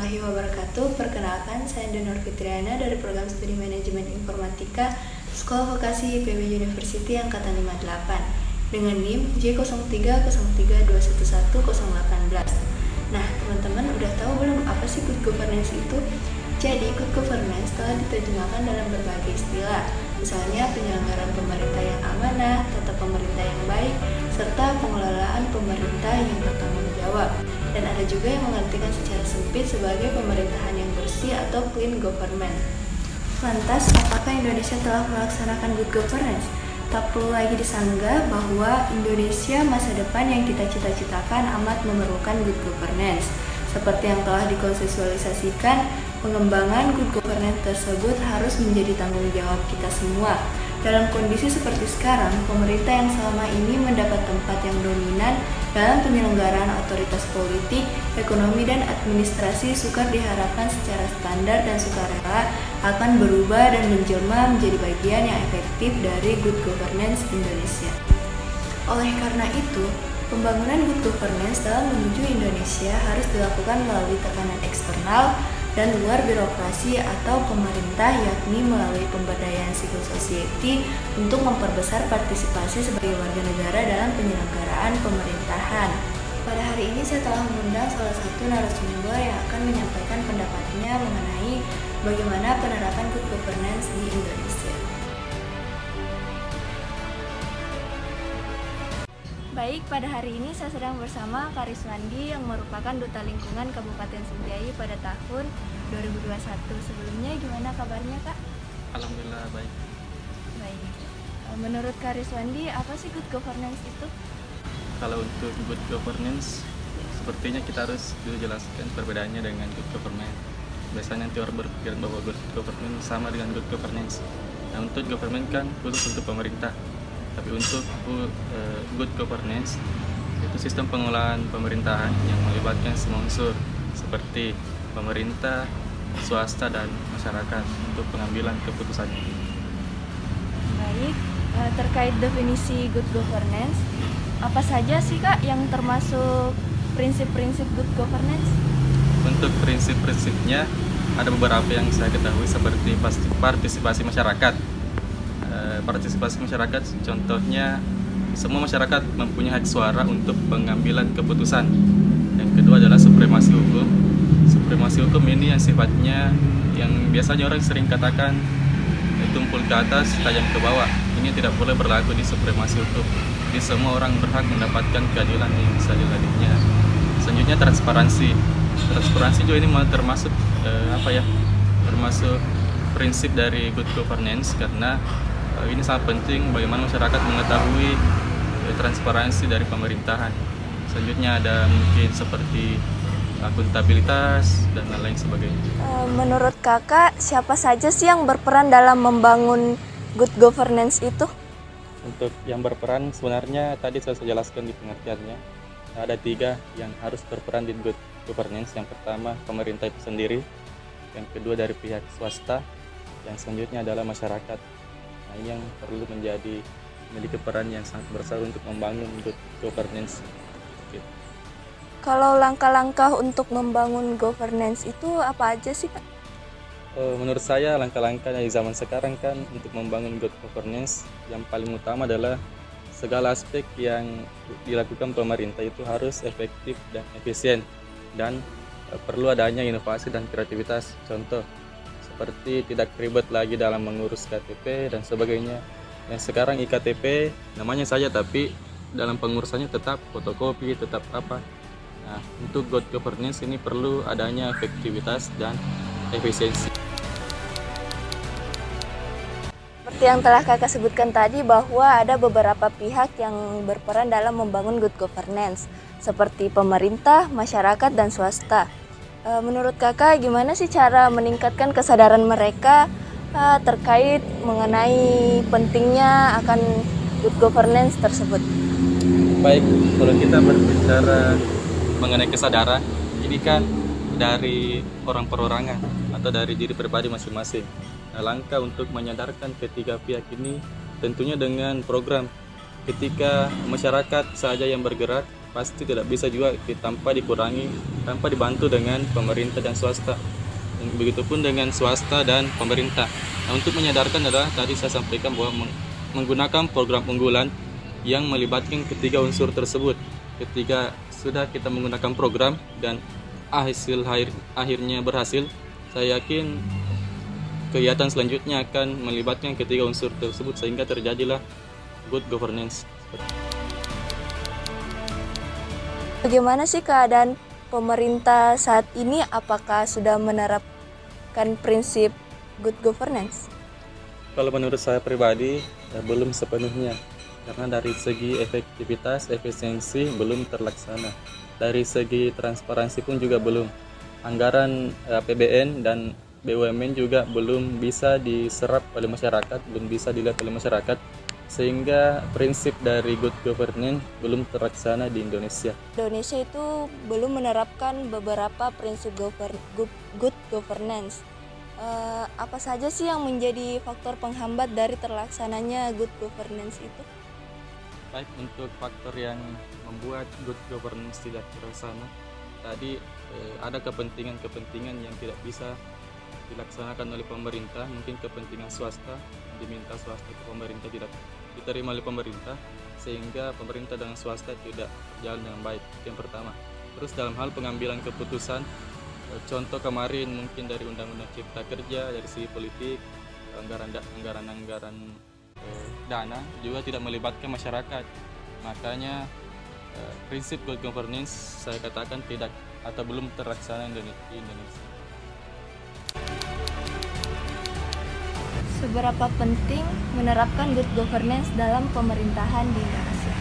warahmatullahi wabarakatuh. Perkenalkan, saya Nur Fitriana dari Program Studi Manajemen Informatika Sekolah Vokasi IPB University Angkatan 58 dengan NIM J0312110018. Nah, teman-teman udah tahu belum apa sih good governance itu? Jadi, good governance telah diterjemahkan dalam berbagai istilah, misalnya penyelenggaraan pemerintah yang amanah, tata pemerintah yang baik, serta pengelolaan pemerintah yang bertanggung jawab. Dan ada juga yang mengartikan secara sempit sebagai pemerintahan yang bersih atau clean government. Lantas, apakah Indonesia telah melaksanakan good governance? Tak perlu lagi disanggah bahwa Indonesia masa depan yang kita cita-citakan amat memerlukan good governance. Seperti yang telah dikonsensualisasikan, pengembangan good governance tersebut harus menjadi tanggung jawab kita semua. Dalam kondisi seperti sekarang, pemerintah yang selama ini mendapat tempat yang dominan dalam penyelenggaraan otoritas politik, ekonomi, dan administrasi sukar diharapkan secara standar dan sukarela akan berubah dan menjelma menjadi bagian yang efektif dari good governance Indonesia. Oleh karena itu, pembangunan good governance dalam menuju Indonesia harus dilakukan melalui tekanan eksternal dan luar birokrasi atau pemerintah, yakni melalui pemberdayaan civil society untuk memperbesar partisipasi sebagai warga negara dalam penyelenggaraan pemerintahan. Pada hari ini saya telah mengundang salah satu narasumber yang akan menyampaikan pendapatnya mengenai bagaimana penerapan good governance di Indonesia. Baik, pada hari ini saya sedang bersama Kak Riswandi yang merupakan Duta Lingkungan Kabupaten Sumedang pada tahun 2021. Sebelumnya gimana kabarnya, Kak? Alhamdulillah baik. Baik. Menurut Kak Riswandi, apa sih good governance itu? Kalau untuk good governance, sepertinya kita harus dulu jelaskan perbedaannya dengan good government. Biasanya nanti orang berpikir bahwa good government sama dengan good governance. Nah, untuk government kan khusus untuk pemerintah. Tapi untuk good governance itu sistem pengelolaan pemerintahan yang melibatkan semua unsur seperti pemerintah, swasta, dan masyarakat untuk pengambilan keputusan. Baik, terkait definisi good governance, apa saja sih Kak yang termasuk prinsip-prinsip good governance? Untuk prinsip-prinsipnya ada beberapa yang saya ketahui seperti partisipasi masyarakat. Partisipasi masyarakat contohnya semua masyarakat mempunyai hak suara untuk pengambilan keputusan. Yang kedua adalah supremasi hukum. Supremasi hukum ini yang sifatnya yang biasanya orang sering katakan tumpul ke atas, tajam ke bawah. Ini tidak boleh berlaku di supremasi hukum. Jadi semua orang berhak mendapatkan keadilan yang seadil-adilnya. Selanjutnya transparansi. Transparansi juga ini termasuk termasuk prinsip dari good governance karena ini sangat penting bagaimana masyarakat mengetahui transparansi dari pemerintahan. Selanjutnya ada mungkin seperti akuntabilitas dan lain sebagainya. Menurut kakak, siapa saja sih yang berperan dalam membangun good governance itu? Untuk yang berperan sebenarnya tadi saya jelaskan di pengertiannya. Ada 3 yang harus berperan di good governance. Yang pertama pemerintah itu sendiri, yang kedua dari pihak swasta, yang selanjutnya adalah masyarakat. Nah, ini yang perlu memiliki peran yang sangat besar untuk membangun good governance. Gitu. Kalau langkah-langkah untuk membangun governance itu apa aja sih, Pak? Menurut saya langkah-langkah di zaman sekarang kan untuk membangun good governance yang paling utama adalah segala aspek yang dilakukan pemerintah itu harus efektif dan efisien dan perlu adanya inovasi dan kreativitas. Contoh seperti tidak ribet lagi dalam mengurus KTP dan sebagainya. Yang sekarang iktp namanya saja tapi dalam pengurusannya tetap fotokopi, tetap apa. Nah, untuk good governance ini perlu adanya efektivitas dan efisiensi. Seperti yang telah kakak sebutkan tadi bahwa ada beberapa pihak yang berperan dalam membangun good governance seperti pemerintah, masyarakat, dan swasta. Menurut kakak gimana sih cara meningkatkan kesadaran mereka terkait mengenai pentingnya akan good governance tersebut? Baik, kalau kita berbicara mengenai kesadaran, ini kan dari orang perorangan atau dari diri pribadi masing-masing. Nah, langkah untuk menyadarkan ketiga pihak ini tentunya dengan program. Ketika masyarakat saja yang bergerak, pasti tidak bisa juga tanpa dikurangi, tanpa dibantu dengan pemerintah dan swasta. Begitupun dengan swasta dan pemerintah. Nah, untuk menyadarkan adalah tadi saya sampaikan bahwa menggunakan program unggulan yang melibatkan ketiga unsur tersebut. Ketika sudah kita menggunakan program dan akhirnya berhasil, saya yakin kegiatan selanjutnya akan melibatkan ketiga unsur tersebut sehingga terjadilah good governance. Bagaimana sih keadaan pemerintah saat ini? Apakah sudah menerapkan prinsip good governance? Kalau menurut saya pribadi, belum sepenuhnya. Karena dari segi efektivitas, efisiensi belum terlaksana. Dari segi transparansi pun juga belum. Anggaran APBN dan BUMN juga belum bisa diserap oleh masyarakat, belum bisa dilihat oleh masyarakat. Sehingga prinsip dari good governance belum terlaksana di Indonesia. Indonesia itu belum menerapkan beberapa prinsip good governance. Apa saja sih yang menjadi faktor penghambat dari terlaksananya good governance itu? Baik, untuk faktor yang membuat good governance tidak terlaksana, tadi ada kepentingan-kepentingan yang tidak bisa dilaksanakan oleh pemerintah, mungkin kepentingan swasta, diminta swasta ke pemerintah tidak diterima oleh pemerintah, sehingga pemerintah dan swasta tidak berjalan dengan baik. Yang pertama. Terus dalam hal pengambilan keputusan, contoh kemarin mungkin dari Undang-Undang Cipta Kerja, dari segi politik, anggaran dana juga tidak melibatkan masyarakat. Makanya prinsip good governance saya katakan tidak atau belum terlaksana di Indonesia. Seberapa penting menerapkan good governance dalam pemerintahan di Indonesia?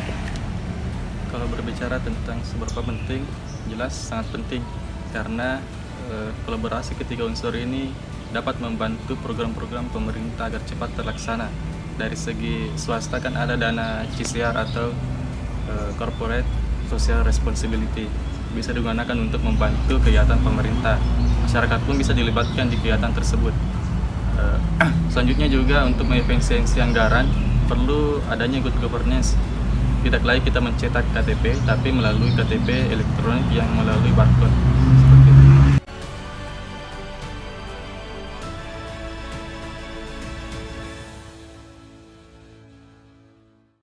Kalau berbicara tentang seberapa penting, jelas sangat penting karena kolaborasi ketiga unsur ini dapat membantu program-program pemerintah agar cepat terlaksana. Dari segi swasta kan ada dana CSR atau Corporate Social Responsibility, bisa digunakan untuk membantu kegiatan pemerintah. Masyarakat pun bisa dilibatkan di kegiatan tersebut. Selanjutnya juga untuk mengefisiensi anggaran perlu adanya good governance. Tidak lagi kita mencetak KTP, tapi melalui KTP elektronik yang melalui barcode.